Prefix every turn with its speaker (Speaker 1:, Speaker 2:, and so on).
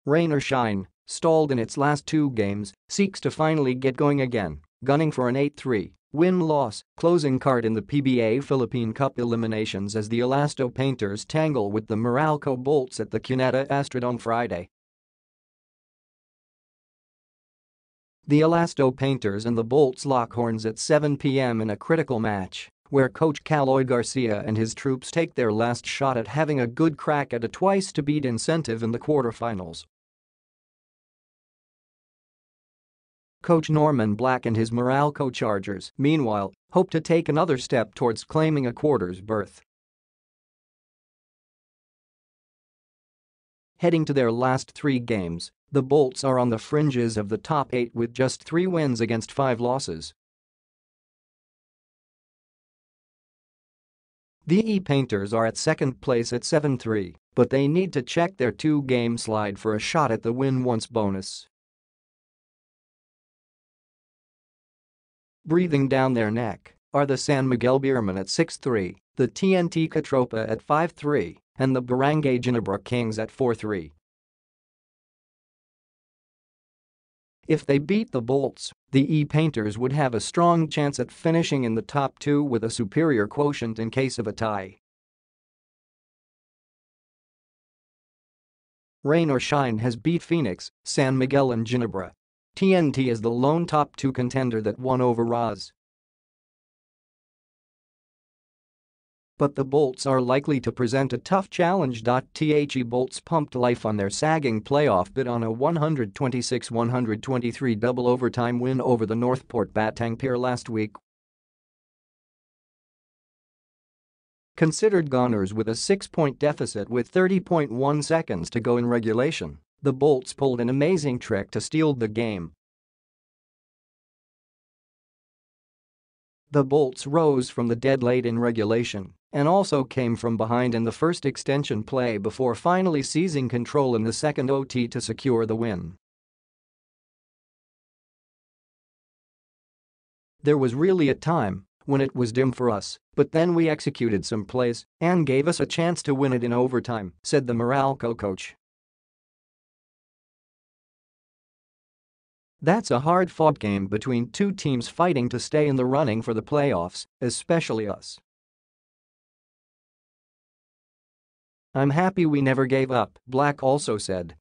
Speaker 1: Rain or shine, stalled in its last two games, seeks to finally get going again, gunning for an 8-3 win-loss, closing card in the PBA Philippine Cup eliminations as the Elasto Painters tangle with the Meralco Bolts at the Cuneta Astrodome Friday. The Elasto Painters and the Bolts lock horns at 7 p.m. in a critical match, where coach Caloy Garcia and his troops take their last shot at having a good crack at a twice-to-beat incentive in the quarterfinals. Coach Norman Black and his Meralco Chargers, meanwhile, hope to take another step towards claiming a quarters berth. Heading to their last three games, the Bolts are on the fringes of the top 8 with just 3 wins against 5 losses. The Painters are at second place at 7-3, but they need to check their 2-game slide for a shot at the win-once bonus. Breathing down their neck are the San Miguel Beermen at 6-3, the TNT KaTropa at 5-3, and the Barangay Ginebra Kings at 4-3. If they beat the Bolts, the Painters would have a strong chance at finishing in the top 2 with a superior quotient in case of a tie. Rain or shine has beat Phoenix, San Miguel and Ginebra. TNT is the lone top 2 contender that won over Roz. But the Bolts are likely to present a tough challenge. The Bolts pumped life on their sagging playoff bid on a 126-123 double overtime win over the Northport Batang pair last week. Considered goners with a 6-point deficit with 30.1 seconds to go in regulation, the Bolts pulled an amazing trick to steal the game. The Bolts rose from the dead late in regulation and also came from behind in the first extension play before finally seizing control in the second OT to secure the win. There was really a time when it was dim for us, but then we executed some plays and gave us a chance to win it in overtime, said the Meralco coach. That's a hard-fought game between two teams fighting to stay in the running for the playoffs, especially us. I'm happy we never gave up, Black also said.